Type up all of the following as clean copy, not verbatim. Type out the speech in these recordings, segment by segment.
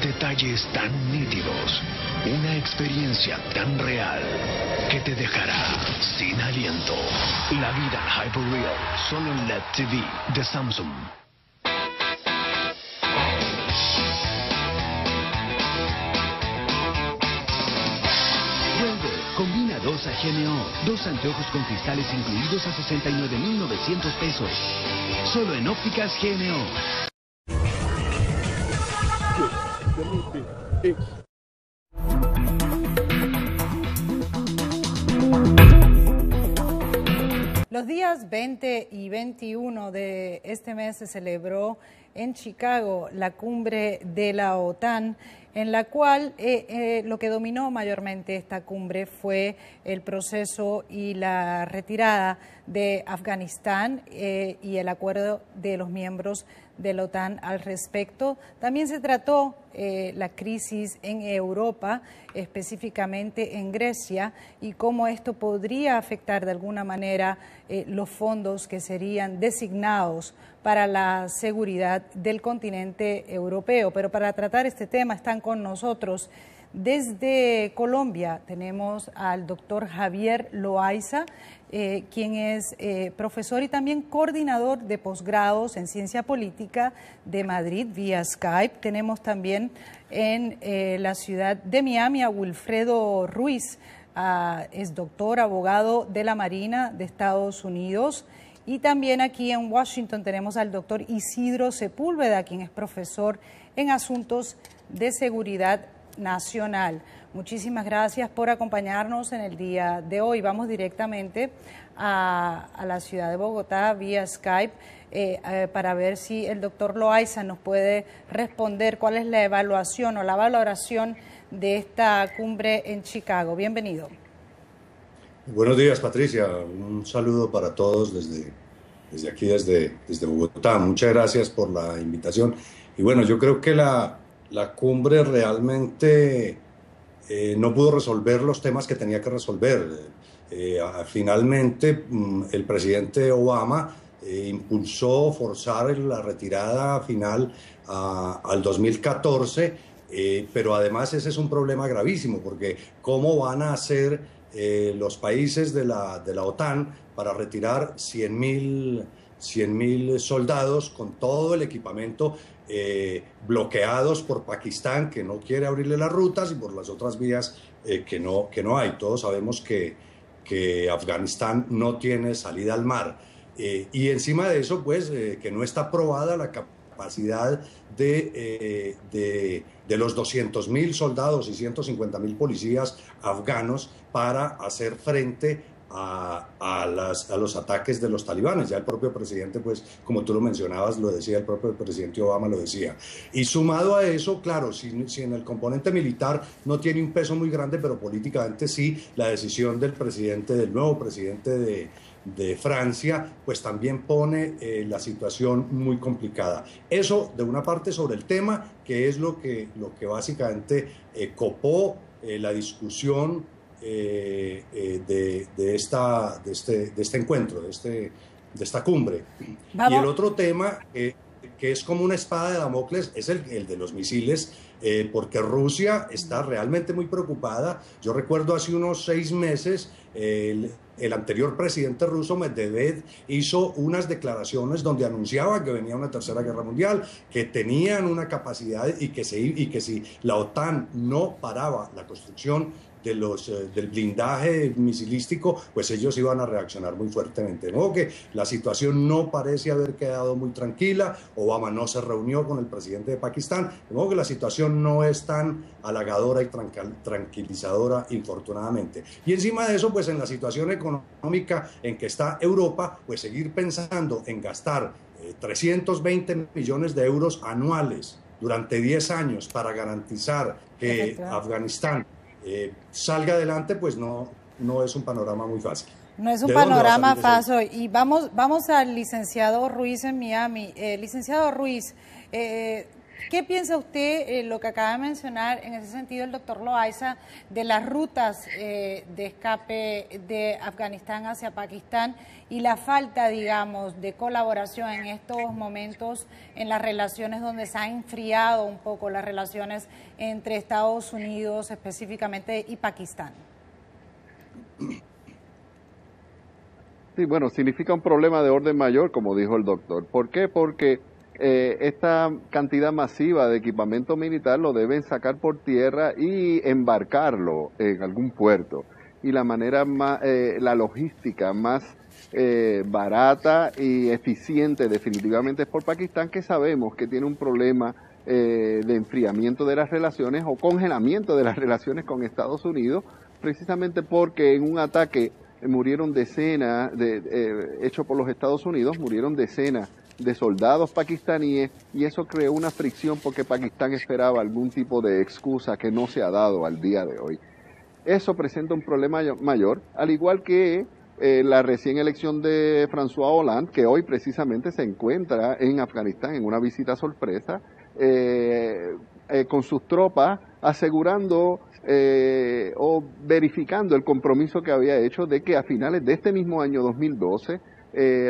Detalles tan nítidos, una experiencia tan real que te dejará sin aliento. La vida Hyperreal, solo en LED TV de Samsung. Combina 2 a GMO, 2 anteojos con cristales incluidos a 69,900 pesos. Solo en Ópticas GMO. Los días 20 y 21 de este mes se celebró en Chicago la cumbre de la OTAN, en la cual lo que dominó mayormente esta cumbre fue el proceso y la retirada de Afganistán y el acuerdo de los miembros de la OTAN al respecto. También se trató la crisis en Europa, específicamente en Grecia, y cómo esto podría afectar de alguna manera los fondos que serían designados para la seguridad del continente europeo. Pero para tratar este tema están con nosotros desde Colombia. Tenemos al doctor Javier Loaiza, quien es profesor y también coordinador de posgrados en ciencia política de Madrid vía Skype. Tenemos también en la ciudad de Miami a Wilfredo Ruiz, es doctor, abogado de la Marina de Estados Unidos. Y también aquí en Washington tenemos al doctor Isidro Sepúlveda, quien es profesor en asuntos de seguridad nacional. Muchísimas gracias por acompañarnos en el día de hoy. Vamos directamente a la ciudad de Bogotá vía Skype para ver si el doctor Loaiza nos puede responder cuál es la evaluación o la valoración de esta cumbre en Chicago. Bienvenido. Buenos días, Patricia. Un saludo para todos desde aquí, desde Bogotá. Muchas gracias por la invitación. Y bueno, yo creo que la cumbre realmente no pudo resolver los temas que tenía que resolver. Finalmente, el presidente Obama impulsó forzar la retirada final al 2014, pero además ese es un problema gravísimo, porque ¿cómo van a hacer los países de la OTAN para retirar 100.000 soldados con todo el equipamiento bloqueados por Pakistán, que no quiere abrirle las rutas, y por las otras vías que no hay? Todos sabemos que Afganistán no tiene salida al mar. Y encima de eso, pues, que no está aprobada la capacidad de los 200.000 soldados y 150.000 policías afganos para hacer frente a los ataques de los talibanes. Ya el propio presidente, pues, como tú lo mencionabas, lo decía, el propio presidente Obama lo decía. Y sumado a eso, claro, si en el componente militar no tiene un peso muy grande, pero políticamente sí, la decisión del nuevo presidente de Francia, pues también pone la situación muy complicada. Eso de una parte sobre el tema, que es lo que básicamente copó la discusión de este encuentro, de esta cumbre. Vamos. Y el otro tema que es como una espada de Damocles es el de los misiles, porque Rusia está realmente muy preocupada. Yo recuerdo hace unos 6 meses el anterior presidente ruso, Medvedev, hizo unas declaraciones donde anunciaba que venía una tercera guerra mundial, que tenían una capacidad y que si la OTAN no paraba la construcción del blindaje misilístico, pues ellos iban a reaccionar muy fuertemente. ¿No? Que la situación no parece haber quedado muy tranquila. Obama no se reunió con el presidente de Pakistán. De que la situación no es tan halagadora y tranquilizadora, infortunadamente. Y encima de eso, pues en la situación económica en que está Europa, pues seguir pensando en gastar 320 millones de euros anuales durante 10 años para garantizar que Afganistán salga adelante, pues no es un panorama muy fácil. No es un panorama fácil. Y vamos al licenciado Ruiz en Miami. Licenciado Ruiz, ¿Qué piensa usted, lo que acaba de mencionar, en ese sentido el doctor Loaiza, de las rutas de escape de Afganistán hacia Pakistán y la falta, digamos, de colaboración en estos momentos en las relaciones donde se han enfriado un poco las relaciones entre Estados Unidos específicamente y Pakistán? Sí, bueno, significa un problema de orden mayor, como dijo el doctor. ¿Por qué? Porque esta cantidad masiva de equipamiento militar lo deben sacar por tierra y embarcarlo en algún puerto. Y la manera más, la logística más barata y eficiente definitivamente es por Pakistán, que sabemos que tiene un problema de enfriamiento de las relaciones o congelamiento de las relaciones con Estados Unidos, precisamente porque en un ataque murieron decenas, hecho por los Estados Unidos, murieron decenas de soldados pakistaníes, y eso creó una fricción porque Pakistán esperaba algún tipo de excusa que no se ha dado al día de hoy. Eso presenta un problema mayor, al igual que la recién elección de François Hollande, que hoy precisamente se encuentra en Afganistán en una visita sorpresa, con sus tropas asegurando o verificando el compromiso que había hecho de que a finales de este mismo año 2012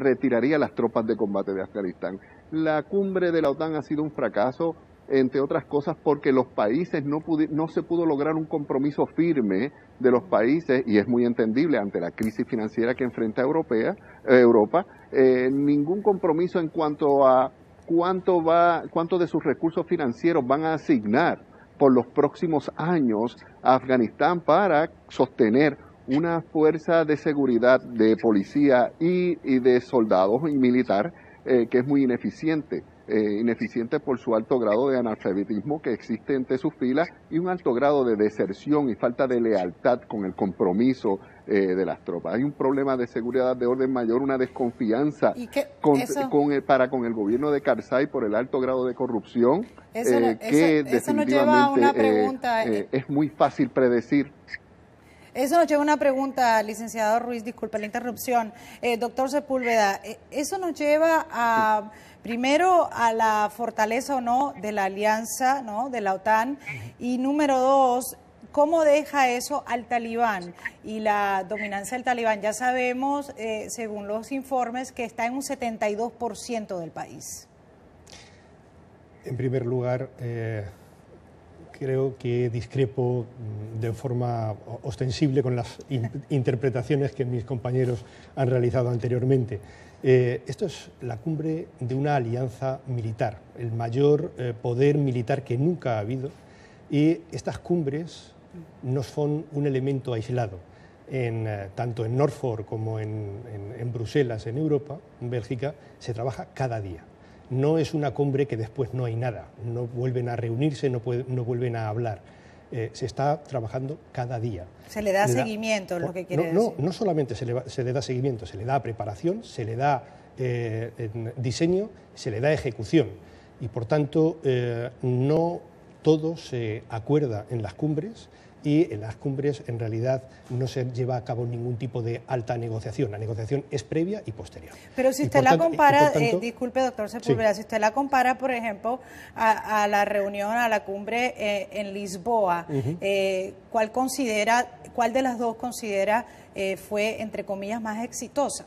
retiraría las tropas de combate de Afganistán. La cumbre de la OTAN ha sido un fracaso, entre otras cosas porque los países no se pudo lograr un compromiso firme de los países, y es muy entendible ante la crisis financiera que enfrenta Europa, ningún compromiso en cuanto a cuánto de sus recursos financieros van a asignar por los próximos años a Afganistán para sostener una fuerza de seguridad, de policía y de soldados y militar que es muy ineficiente. Ineficiente por su alto grado de analfabetismo que existe entre sus filas y un alto grado de deserción y falta de lealtad con el compromiso de las tropas. Hay un problema de seguridad de orden mayor, una desconfianza para con el gobierno de Karzai por el alto grado de corrupción que definitivamente es muy fácil predecir. Eso nos lleva a una pregunta, licenciado Ruiz, disculpe la interrupción. Doctor Sepúlveda, eso nos lleva a, primero, a la fortaleza o no de la alianza, ¿no?, de la OTAN, y número dos, ¿cómo deja eso al talibán y la dominancia del talibán? Ya sabemos, según los informes, que está en un 72% del país. En primer lugar, creo que discrepo de forma ostensible con las interpretaciones que mis compañeros han realizado anteriormente. Esto es la cumbre de una alianza militar, el mayor poder militar que nunca ha habido, y estas cumbres no son un elemento aislado. Tanto en Norfolk como en Bruselas, en Europa, en Bélgica, se trabaja cada día. No es una cumbre que después no hay nada, no vuelven a reunirse, no vuelven a hablar. Se está trabajando cada día. Se le da seguimiento, es lo que quiere decir. No solamente se le da seguimiento, se le da preparación, se le da diseño, se le da ejecución. Y por tanto, no todo se acuerda en las cumbres, y en las cumbres en realidad no se lleva a cabo ningún tipo de alta negociación. La negociación es previa y posterior. Pero si usted la compara, disculpe doctor Sepúlveda, sí, si usted la compara, por ejemplo, a la reunión, a la cumbre en Lisboa, ¿cuál de las dos considera fue, entre comillas, más exitosa?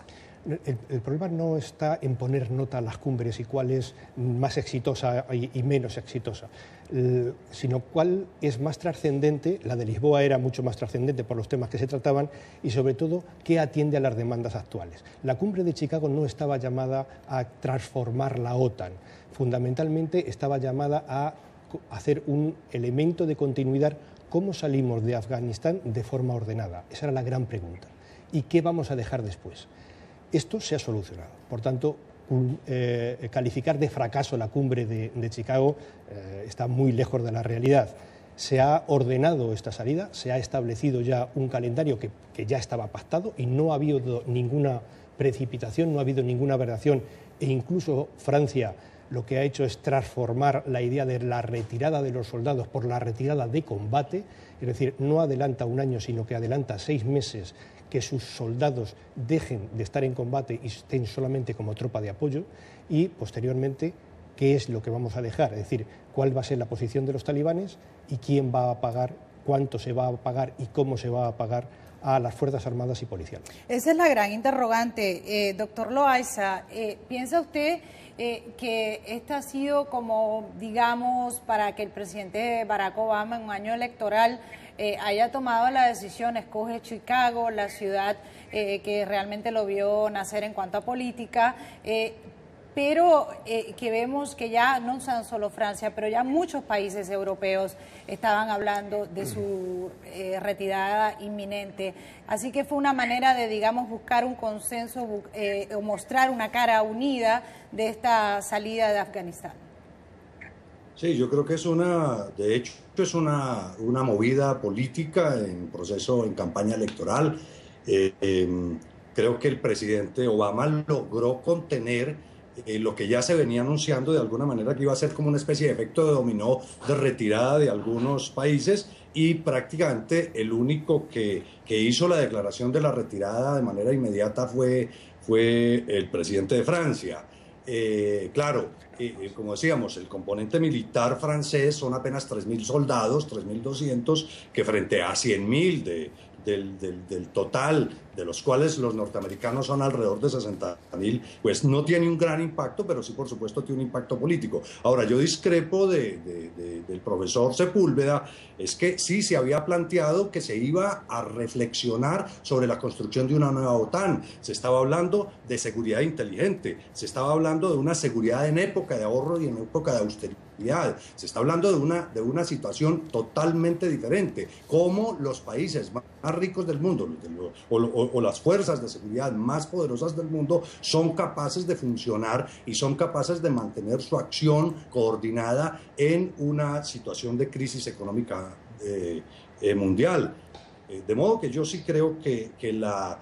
El problema no está en poner nota a las cumbres y cuál es más exitosa y menos exitosa, sino cuál es más trascendente. La de Lisboa era mucho más trascendente por los temas que se trataban y, sobre todo, qué atiende a las demandas actuales. La cumbre de Chicago no estaba llamada a transformar la OTAN, fundamentalmente estaba llamada a hacer un elemento de continuidad. ¿Cómo salimos de Afganistán de forma ordenada? Esa era la gran pregunta. ¿Y qué vamos a dejar después? Esto se ha solucionado. Por tanto, calificar de fracaso la cumbre de Chicago está muy lejos de la realidad. Se ha ordenado esta salida, se ha establecido ya un calendario que ya estaba pactado y no ha habido ninguna precipitación, no ha habido ninguna aberración, e incluso Francia lo que ha hecho es transformar la idea de la retirada de los soldados por la retirada de combate, es decir, no adelanta un año, sino que adelanta 6 meses que sus soldados dejen de estar en combate y estén solamente como tropa de apoyo, y posteriormente qué es lo que vamos a dejar, es decir, cuál va a ser la posición de los talibanes y quién va a pagar, cuánto se va a pagar y cómo se va a pagar a las Fuerzas Armadas y policiales. Esa es la gran interrogante. Doctor Loaiza, ¿piensa usted que esta ha sido como, digamos, para que el presidente Barack Obama en un año electoral haya tomado la decisión, escoge Chicago, la ciudad que realmente lo vio nacer en cuanto a política, pero que vemos que ya no son solo Francia, pero ya muchos países europeos estaban hablando de su retirada inminente. Así que fue una manera de, digamos, buscar un consenso o mostrar una cara unida de esta salida de Afganistán. Sí, yo creo que de hecho, es una movida política en proceso, en campaña electoral. Creo que el presidente Obama logró contener lo que ya se venía anunciando de alguna manera, que iba a ser como una especie de efecto de dominó de retirada de algunos países, y prácticamente el único que hizo la declaración de la retirada de manera inmediata fue el presidente de Francia. Claro, como decíamos, el componente militar francés son apenas 3.000 soldados, 3.200, que frente a 100.000 del total, de los cuales los norteamericanos son alrededor de 60.000, pues no tiene un gran impacto, pero sí, por supuesto, tiene un impacto político. Ahora, yo discrepo del profesor Sepúlveda, es que sí se había planteado que se iba a reflexionar sobre la construcción de una nueva OTAN. Se estaba hablando de seguridad inteligente, se estaba hablando de una seguridad en época de ahorro y en época de austeridad. Se está hablando de una situación totalmente diferente, como los países más ricos del mundo o las fuerzas de seguridad más poderosas del mundo son capaces de funcionar y son capaces de mantener su acción coordinada en una situación de crisis económica mundial. De modo que yo sí creo que la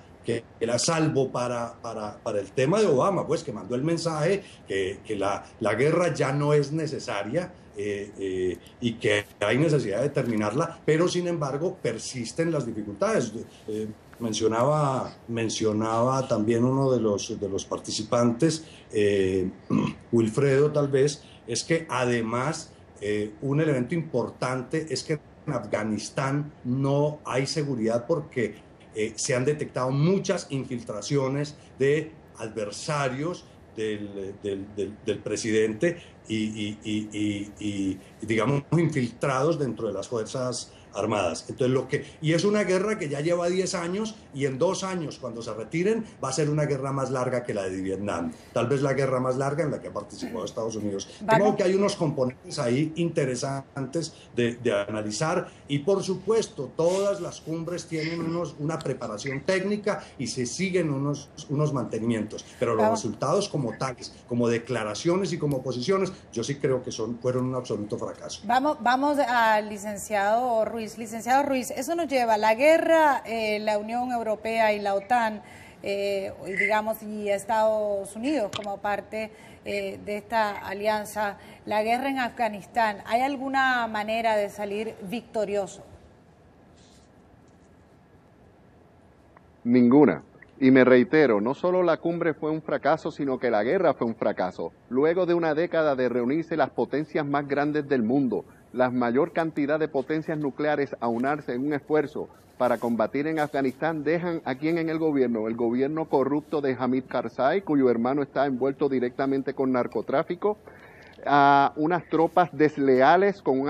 salvo para el tema de Obama, pues, que mandó el mensaje que la guerra ya no es necesaria y que hay necesidad de terminarla, pero sin embargo persisten las dificultades. Mencionaba también uno de los participantes, Wilfredo tal vez, es que además un elemento importante es que en Afganistán no hay seguridad porque se han detectado muchas infiltraciones de adversarios del presidente y digamos infiltrados dentro de las Fuerzas Armadas. Entonces y es una guerra que ya lleva 10 años y en 2 años, cuando se retiren, va a ser una guerra más larga que la de Vietnam. Tal vez la guerra más larga en la que ha participado Estados Unidos. Creo que hay unos componentes ahí interesantes de analizar, y por supuesto todas las cumbres tienen una preparación técnica y se siguen unos mantenimientos, pero los resultados como tales, como declaraciones y como posiciones, yo sí creo que fueron un absoluto fracaso. Vamos al licenciado Ruiz. Licenciado Ruiz, eso nos lleva a la guerra, la Unión Europea y la OTAN, digamos, y Estados Unidos como parte de esta alianza, la guerra en Afganistán. ¿Hay alguna manera de salir victorioso? Ninguna. Y me reitero, no solo la cumbre fue un fracaso, sino que la guerra fue un fracaso. Luego de una década de reunirse las potencias más grandes del mundo, la mayor cantidad de potencias nucleares aunarse en un esfuerzo para combatir en Afganistán, dejan a quién en el gobierno corrupto de Hamid Karzai, cuyo hermano está envuelto directamente con narcotráfico, a unas tropas desleales con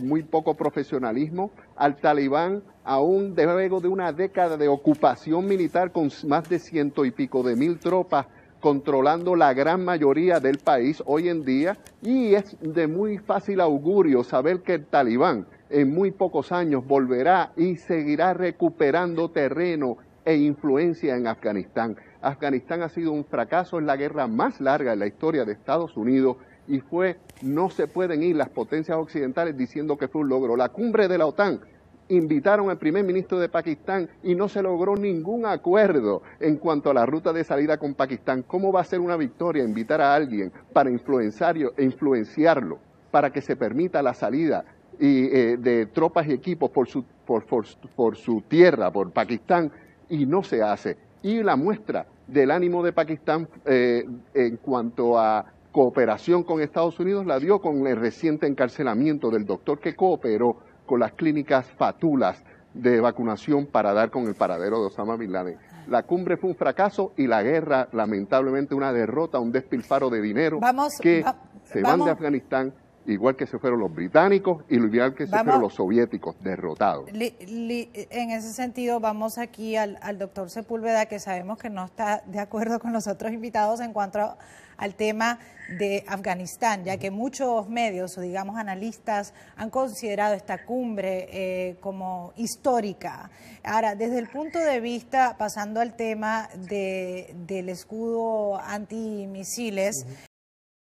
muy poco profesionalismo, al Talibán, aún luego de una década de ocupación militar con más de 100 y pico de mil tropas controlando la gran mayoría del país hoy en día, y es de muy fácil augurio saber que el Talibán en muy pocos años volverá y seguirá recuperando terreno e influencia en Afganistán. Afganistán ha sido un fracaso, es la guerra más larga en la historia de Estados Unidos y no se pueden ir las potencias occidentales diciendo que fue un logro. La cumbre de la OTAN, invitaron al primer ministro de Pakistán y no se logró ningún acuerdo en cuanto a la ruta de salida con Pakistán. ¿Cómo va a ser una victoria invitar a alguien para influenciarlo para que se permita la salida de tropas y equipos por su tierra, por Pakistán, y no se hace? Y la muestra del ánimo de Pakistán en cuanto a cooperación con Estados Unidos la dio con el reciente encarcelamiento del doctor que cooperó con las clínicas Fatulas de vacunación para dar con el paradero de Osama Bin Laden. La cumbre fue un fracaso y la guerra, lamentablemente, una derrota, un despilfarro de dinero se van de Afganistán, igual que se fueron los británicos y igual que se fueron los soviéticos, derrotados. En ese sentido, vamos aquí al doctor Sepúlveda, que sabemos que no está de acuerdo con los otros invitados en cuanto al tema de Afganistán, ya que muchos medios o digamos analistas han considerado esta cumbre como histórica. Ahora, desde el punto de vista, pasando al tema del escudo antimisiles,